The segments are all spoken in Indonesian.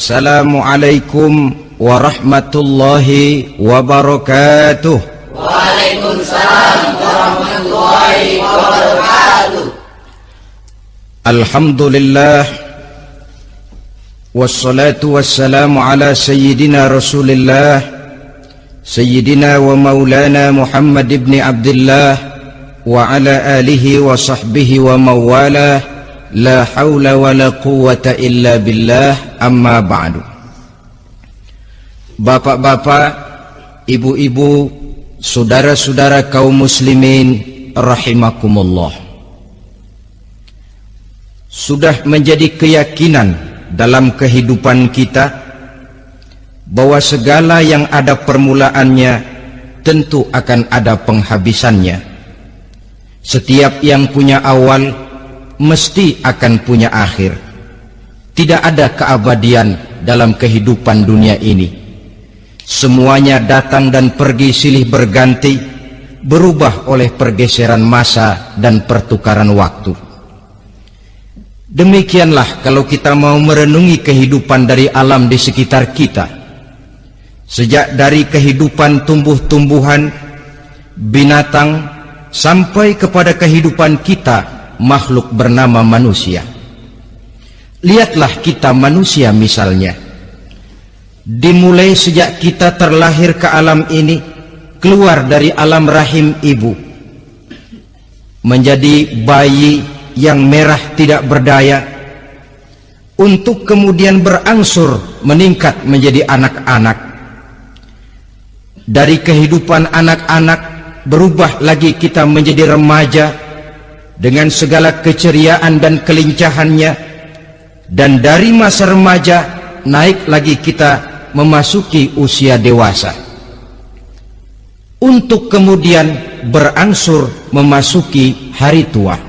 Assalamualaikum warahmatullahi wabarakatuh. Waalaikumsalam warahmatullahi wabarakatuh. Alhamdulillah, wassalatu wassalamu ala sayyidina Rasulillah, sayyidina wa maulana Muhammad ibn Abdullah wa ala alihi wa sahbihi wa mawalah, la hawla wa la quwwata illa billah, amma ba'du. Bapak-bapak, ibu-ibu, saudara-saudara kaum muslimin rahimakumullah, sudah menjadi keyakinan dalam kehidupan kita bahwa segala yang ada permulaannya tentu akan ada penghabisannya. Setiap yang punya awal mesti akan punya akhir. Tidak ada keabadian dalam kehidupan dunia ini. Semuanya datang dan pergi silih berganti, berubah oleh pergeseran masa dan pertukaran waktu. Demikianlah kalau kita mau merenungi kehidupan dari alam di sekitar kita. Sejak dari kehidupan tumbuh-tumbuhan, binatang, sampai kepada kehidupan kita, makhluk bernama manusia. Lihatlah kita manusia misalnya. Dimulai sejak kita terlahir ke alam ini, keluar dari alam rahim ibu, menjadi bayi yang merah tidak berdaya, untuk kemudian berangsur meningkat menjadi anak-anak. Dari kehidupan anak-anak berubah lagi kita menjadi remaja dengan segala keceriaan dan kelincahannya, dan dari masa remaja naik lagi kita memasuki usia dewasa, untuk kemudian berangsur memasuki hari tua.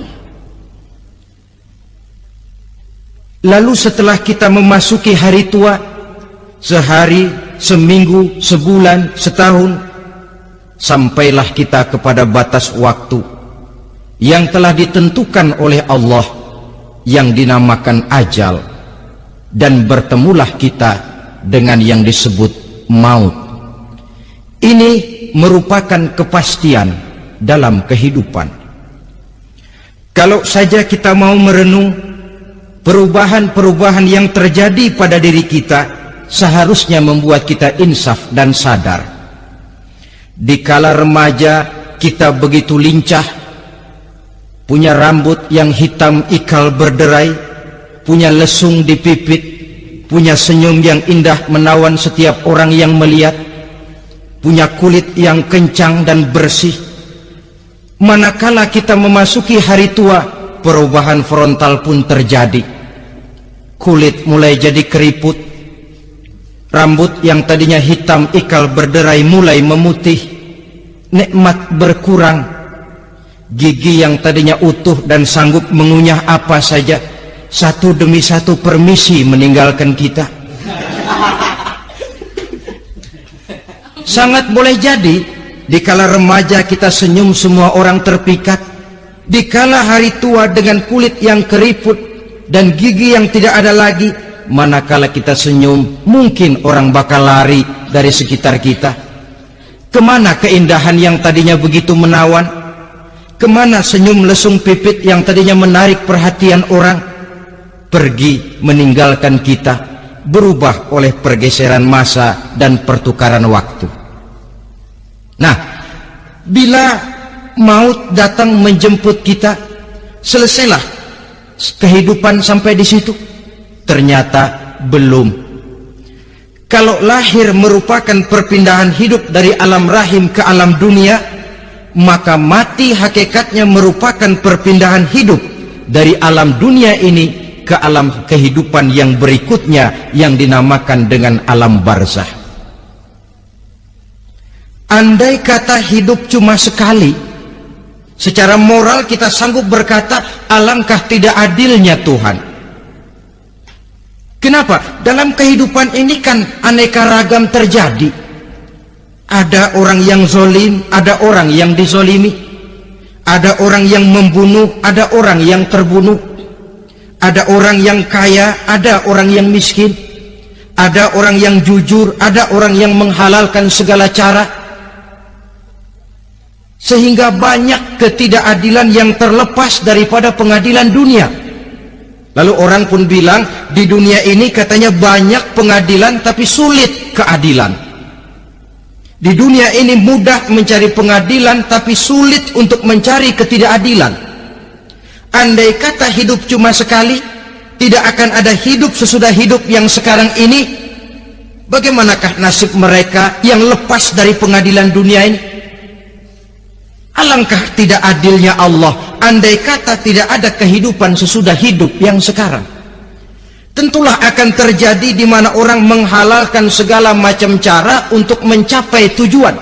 Lalu setelah kita memasuki hari tua, sehari, seminggu, sebulan, setahun, sampailah kita kepada batas waktu yang telah ditentukan oleh Allah, yang dinamakan ajal, dan bertemulah kita dengan yang disebut maut. Ini merupakan kepastian dalam kehidupan. Kalau saja kita mau merenung, perubahan-perubahan yang terjadi pada diri kita seharusnya membuat kita insaf dan sadar. Dikala remaja kita begitu lincah, punya rambut yang hitam ikal berderai, punya lesung di pipit, punya senyum yang indah menawan setiap orang yang melihat, punya kulit yang kencang dan bersih. Manakala kita memasuki hari tua, perubahan frontal pun terjadi. Kulit mulai jadi keriput, rambut yang tadinya hitam ikal berderai mulai memutih, nikmat berkurang, gigi yang tadinya utuh dan sanggup mengunyah apa saja, satu demi satu permisi meninggalkan kita. Sangat boleh jadi dikala remaja kita senyum semua orang terpikat, dikala hari tua dengan kulit yang keriput dan gigi yang tidak ada lagi, manakala kita senyum mungkin orang bakal lari dari sekitar kita. Kemana keindahan yang tadinya begitu menawan? Kemana senyum lesung pipit yang tadinya menarik perhatian orang? Pergi meninggalkan kita, berubah oleh pergeseran masa dan pertukaran waktu. Nah, bila maut datang menjemput kita, selesailah kehidupan sampai di situ? Ternyata belum. Kalau lahir merupakan perpindahan hidup dari alam rahim ke alam dunia, maka mati hakikatnya merupakan perpindahan hidup dari alam dunia ini ke alam kehidupan yang berikutnya, yang dinamakan dengan alam barzah. Andai kata hidup cuma sekali, secara moral kita sanggup berkata, alangkah tidak adilnya Tuhan. Kenapa? Dalam kehidupan ini kan aneka ragam terjadi. Ada orang yang zolim, ada orang yang dizolimi, ada orang yang membunuh, ada orang yang terbunuh, ada orang yang kaya, ada orang yang miskin, Ada orang yang jujur, ada orang yang menghalalkan segala cara, sehingga banyak ketidakadilan yang terlepas daripada pengadilan dunia. Lalu orang pun bilang, di dunia ini katanya banyak pengadilan tapi sulit keadilan. Di dunia ini mudah mencari pengadilan tapi sulit untuk mencari ketidakadilan. Andai kata hidup cuma sekali, tidak akan ada hidup sesudah hidup yang sekarang ini. Bagaimanakah nasib mereka yang lepas dari pengadilan dunia ini? Alangkah tidak adilnya Allah, andai kata tidak ada kehidupan sesudah hidup yang sekarang. Tentulah akan terjadi di mana orang menghalalkan segala macam cara untuk mencapai tujuan.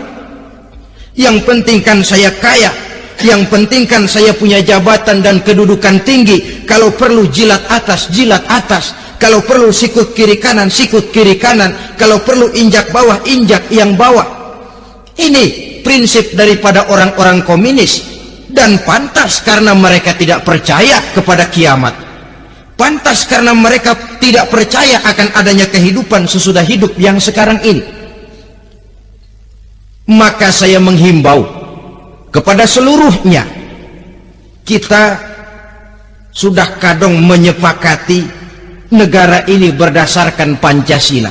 Yang penting kan saya kaya, yang penting kan saya punya jabatan dan kedudukan tinggi. Kalau perlu jilat atas, kalau perlu sikut kiri kanan, sikut kiri kanan, kalau perlu injak bawah, injak yang bawah. Ini prinsip daripada orang-orang komunis, dan pantas karena mereka tidak percaya kepada kiamat, pantas karena mereka tidak percaya akan adanya kehidupan sesudah hidup yang sekarang ini. Maka saya menghimbau kepada seluruhnya, kita sudah kadung menyepakati negara ini berdasarkan Pancasila.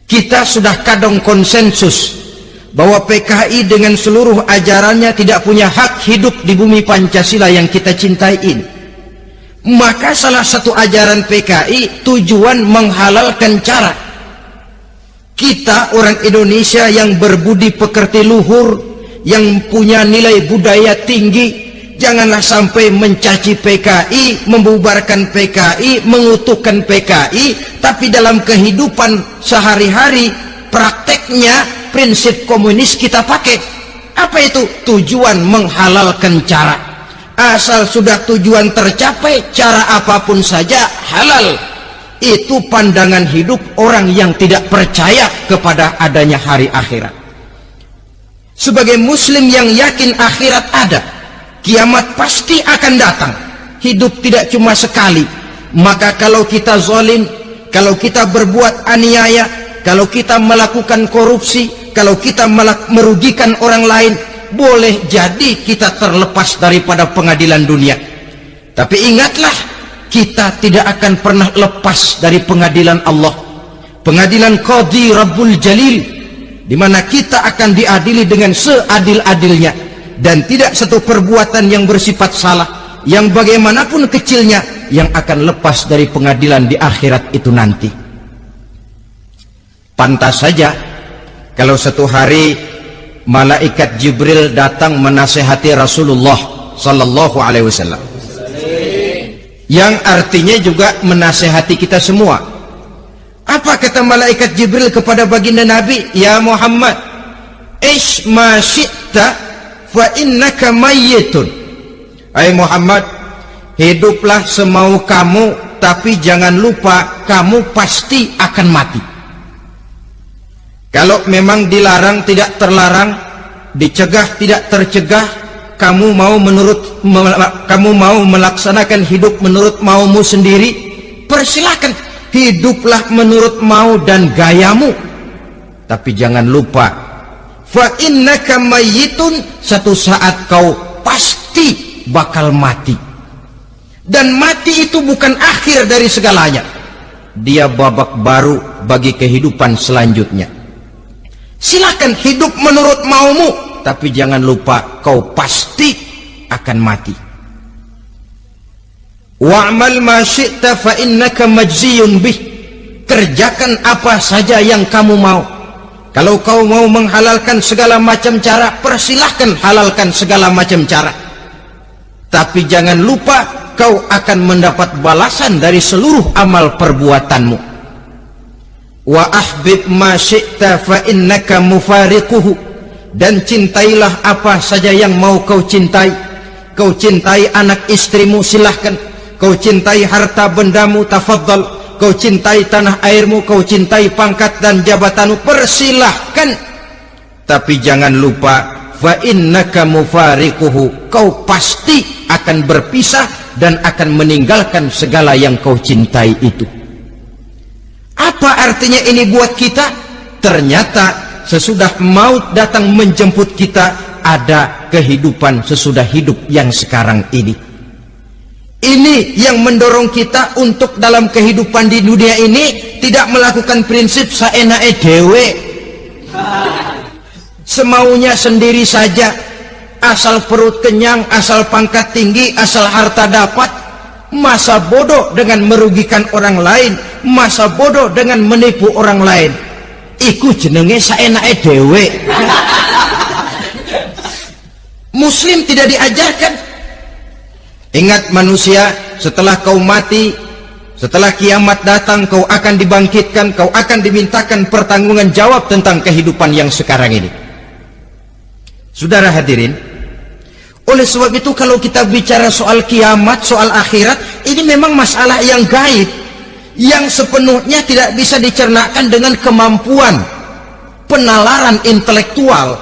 Kita sudah kadung konsensus bahwa PKI dengan seluruh ajarannya tidak punya hak hidup di bumi Pancasila yang kita cintai ini. Maka salah satu ajaran PKI tujuan menghalalkan cara. Kita orang Indonesia yang berbudi pekerti luhur, yang punya nilai budaya tinggi, janganlah sampai mencaci PKI, membubarkan PKI, mengutukkan PKI, tapi dalam kehidupan sehari-hari prakteknya prinsip komunis kita pakai. Apa itu? Tujuan menghalalkan cara. Asal sudah tujuan tercapai, cara apapun saja halal. Itu pandangan hidup orang yang tidak percaya kepada adanya hari akhirat. Sebagai muslim yang yakin akhirat ada, kiamat pasti akan datang, hidup tidak cuma sekali. Maka kalau kita zalim, kalau kita berbuat aniaya, kalau kita melakukan korupsi, kalau kita merugikan orang lain, boleh jadi kita terlepas daripada pengadilan dunia. Tapi ingatlah, kita tidak akan pernah lepas dari pengadilan Allah, pengadilan Qadhi Rabbul Jalil, di mana kita akan diadili dengan seadil-adilnya, dan tidak satu perbuatan yang bersifat salah, yang bagaimanapun kecilnya, yang akan lepas dari pengadilan di akhirat itu nanti. Pantas saja kalau satu hari malaikat Jibril datang menasihati Rasulullah sallallahu alaihi wasallam, yang artinya juga menasihati kita semua. Apa kata malaikat Jibril kepada baginda Nabi? Ya Muhammad, ish ma syi'ta fa innaka mayyitun. Hai Muhammad, hiduplah semau kamu, tapi jangan lupa kamu pasti akan mati. Kalau memang dilarang tidak terlarang, dicegah tidak tercegah, kamu mau melaksanakan hidup menurut maumu sendiri, persilakan, hiduplah menurut mau dan gayamu. Tapi jangan lupa, fa innaka mayyitun, satu saat kau pasti bakal mati. Dan mati itu bukan akhir dari segalanya, dia babak baru bagi kehidupan selanjutnya. Silakan hidup menurut maumu, tapi jangan lupa kau pasti akan mati. Wa'mal ma syi'ta fa innaka majziyun bih. Kerjakan apa saja yang kamu mau. Kalau kau mau menghalalkan segala macam cara, persilahkan halalkan segala macam cara. Tapi jangan lupa kau akan mendapat balasan dari seluruh amal perbuatanmu. Wa ahbib ma syi'ta fa innaka mufariquhu. Dan cintailah apa saja yang mau kau cintai. Kau cintai anak istrimu, silahkan. Kau cintai harta bendamu, tafadhal. Kau cintai tanah airmu, kau cintai pangkat dan jabatanmu, persilahkan. Tapi jangan lupa, fa innaka mufariquhu, kau pasti akan berpisah dan akan meninggalkan segala yang kau cintai itu. Apa Apa artinya ini buat kita? Ternyata sesudah maut datang menjemput kita, ada kehidupan sesudah hidup yang sekarang ini. Ini yang mendorong kita untuk dalam kehidupan di dunia ini tidak melakukan prinsip saenake dewe, semaunya sendiri saja, asal perut kenyang, asal pangkat tinggi, asal harta dapat. Masa bodoh dengan merugikan orang lain, masa bodoh dengan menipu orang lain. Iku jenenge saenake dewe. Muslim tidak diajarkan. Ingat manusia, setelah kau mati, setelah kiamat datang, kau akan dibangkitkan, kau akan dimintakan pertanggungan jawab tentang kehidupan yang sekarang ini. Saudara hadirin, oleh sebab itu kalau kita bicara soal kiamat, soal akhirat, ini memang masalah yang gaib, yang sepenuhnya tidak bisa dicernakan dengan kemampuan penalaran intelektual.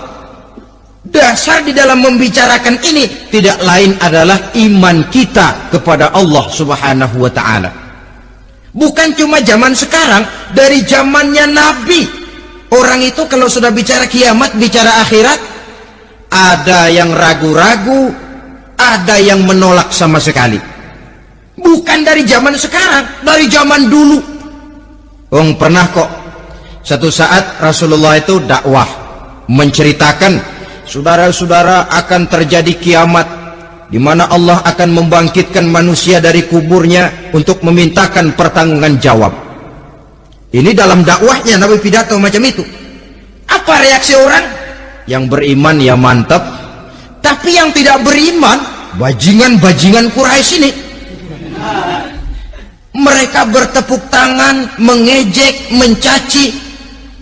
Dasar di dalam membicarakan ini tidak lain adalah iman kita kepada Allah Subhanahu wa ta'ala. Bukan cuma zaman sekarang, dari zamannya Nabi. Orang itu kalau sudah bicara kiamat, bicara akhirat, ada yang ragu-ragu, ada yang menolak sama sekali. Bukan dari zaman sekarang, dari zaman dulu. Pernah kok satu saat Rasulullah itu dakwah menceritakan, saudara-saudara, akan terjadi kiamat di mana Allah akan membangkitkan manusia dari kuburnya untuk memintakan pertanggungan jawab. Ini dalam dakwahnya Nabi pidato macam itu. Apa reaksi orang? Yang beriman ya mantap, tapi yang tidak beriman, bajingan-bajingan Quraisy ini, mereka bertepuk tangan, mengejek, mencaci.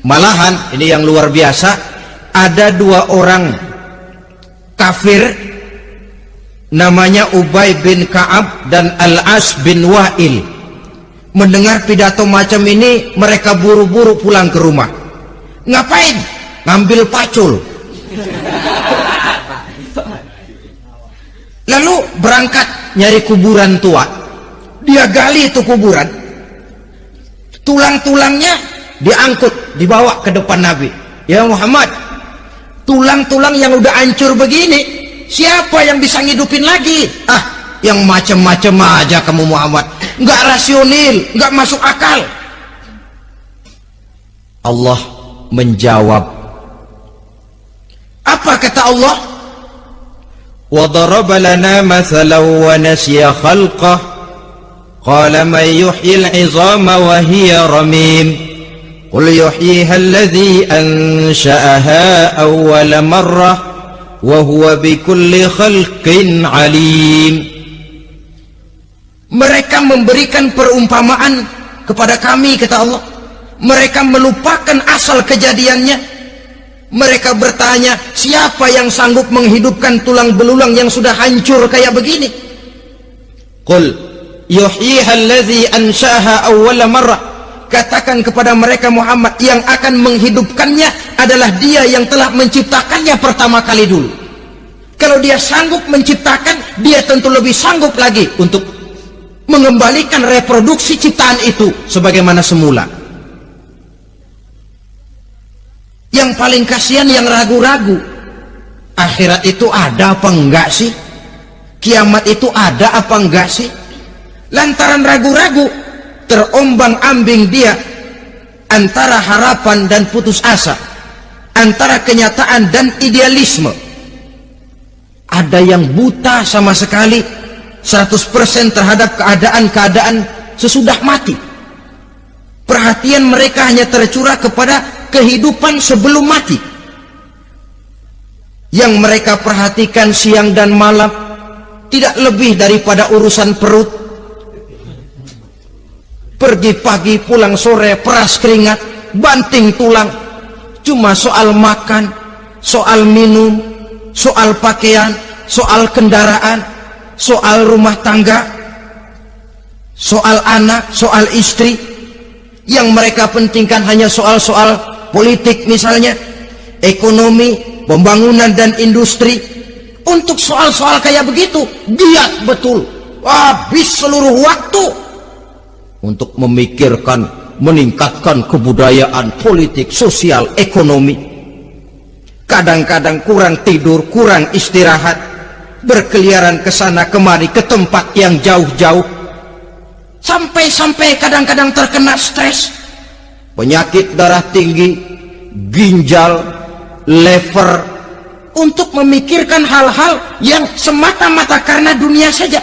Malahan ini yang luar biasa, ada dua orang kafir namanya Ubay bin Ka'ab dan Al-As bin Wa'il. Mendengar pidato macam ini, mereka buru-buru pulang ke rumah. Ngapain? Ngambil pacul. Lalu berangkat nyari kuburan tua. Dia gali itu kuburan, tulang-tulangnya diangkut, dibawa ke depan Nabi. Ya Muhammad, tulang-tulang yang udah hancur begini, siapa yang bisa ngidupin lagi? Yang macam-macam aja kamu Muhammad, nggak rasional, nggak masuk akal. Allah menjawab. Apa kata Allah? وَضَرَبَ لَنَا مَثَلًا وَنَسِيَ خَلْقَهُ قَالَ مَنْ يُحْيِي الْعِظَامَ وَهِيَ رَمِيمٌ قُلْ يُحْيِيهَا الَّذِي أَنْشَأَهَا أَوَّلَ مَرَّةٍ وَهُوَ بِكُلِّ خَلْقٍ عَلِيمٌ. Mereka memberikan perumpamaan kepada kami, kata Allah. Mereka melupakan asal kejadiannya. Mereka bertanya, siapa yang sanggup menghidupkan tulang belulang yang sudah hancur kayak begini? Qul yuhyiha allazi ansha'aha awwala marrah. Katakan kepada mereka Muhammad, yang akan menghidupkannya adalah dia yang telah menciptakannya pertama kali dulu. Kalau dia sanggup menciptakan, dia tentu lebih sanggup lagi untuk mengembalikan reproduksi ciptaan itu sebagaimana semula. Yang paling kasihan yang ragu-ragu. Akhirat itu ada apa enggak sih? Kiamat itu ada apa enggak sih? Lantaran ragu-ragu, terombang-ambing dia antara harapan dan putus asa, antara kenyataan dan idealisme. Ada yang buta sama sekali 100% terhadap keadaan-keadaan sesudah mati. Perhatian mereka hanya tercurah kepada kehidupan sebelum mati. Yang mereka perhatikan siang dan malam tidak lebih daripada urusan perut. Pergi pagi pulang sore, peras keringat, banting tulang. Cuma soal makan, soal minum, soal pakaian, soal kendaraan, soal rumah tangga, soal anak, soal istri. Yang mereka pentingkan hanya soal-soal politik misalnya, ekonomi, pembangunan dan industri. Untuk soal-soal kayak begitu, giat betul, habis seluruh waktu untuk memikirkan meningkatkan kebudayaan, politik, sosial, ekonomi. Kadang-kadang kurang tidur, kurang istirahat, berkeliaran ke sana kemari ke tempat yang jauh-jauh, sampai kadang-kadang terkena stres, penyakit darah tinggi, ginjal, lever, untuk memikirkan hal-hal yang semata-mata karena dunia saja.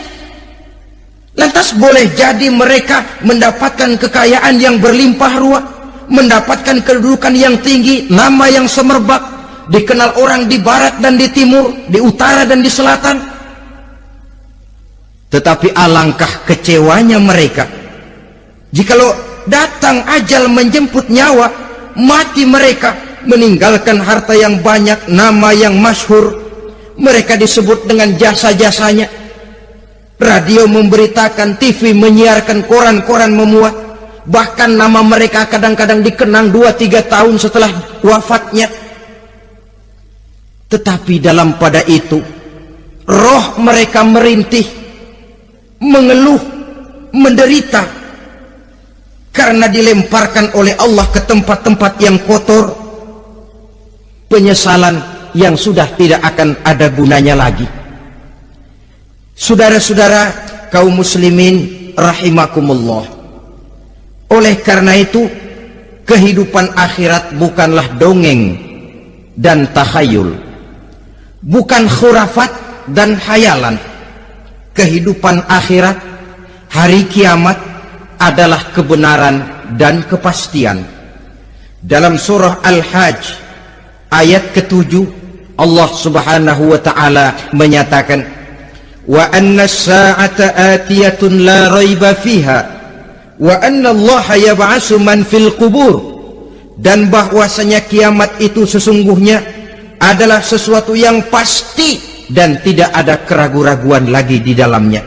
Lantas boleh jadi mereka mendapatkan kekayaan yang berlimpah ruah, mendapatkan kedudukan yang tinggi, nama yang semerbak, dikenal orang di barat dan di timur, di utara dan di selatan. Tetapi alangkah kecewanya mereka jikalau datang ajal menjemput nyawa, mati mereka, meninggalkan harta yang banyak, nama yang masyhur, mereka disebut dengan jasa-jasanya. Radio memberitakan, TV menyiarkan, koran-koran memuat, bahkan nama mereka kadang-kadang dikenang 2-3 tahun setelah wafatnya. Tetapi dalam pada itu roh mereka merintih, mengeluh, menderita, karena dilemparkan oleh Allah ke tempat-tempat yang kotor, penyesalan yang sudah tidak akan ada gunanya lagi. Saudara-saudara kaum muslimin rahimakumullah, oleh karena itu kehidupan akhirat bukanlah dongeng dan takhayul, bukan khurafat dan hayalan. Kehidupan akhirat, hari kiamat adalah kebenaran dan kepastian. Dalam surah Al-Hajj ayat ke-7, Allah Subhanahu wa taala menyatakan, wa anna as-sa'ata atiyatun la raiba fiha wa anna Allah yab'atsu man fil qubur, dan bahwasanya kiamat itu sesungguhnya adalah sesuatu yang pasti dan tidak ada keraguan-raguan lagi di dalamnya,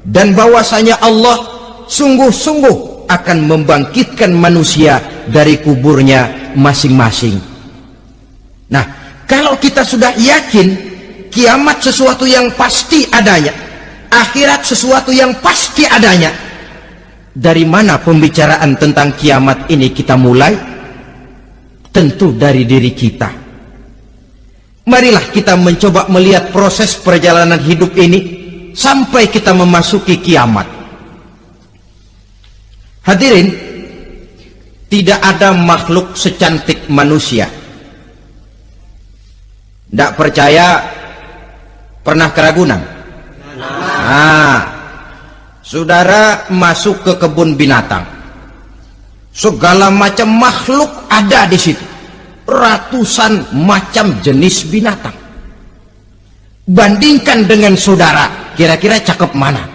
dan bahwasanya Allah sungguh-sungguh akan membangkitkan manusia dari kuburnya masing-masing. Nah, kalau kita sudah yakin kiamat sesuatu yang pasti adanya, akhirat sesuatu yang pasti adanya, dari mana pembicaraan tentang kiamat ini kita mulai? Tentu dari diri kita. Marilah kita mencoba melihat proses perjalanan hidup ini sampai kita memasuki kiamat. Hadirin, tidak ada makhluk secantik manusia. Tidak percaya? Pernah keragunan? Nah, saudara masuk ke kebun binatang, segala macam makhluk ada di situ, ratusan macam jenis binatang. Bandingkan dengan saudara, kira-kira cakep mana?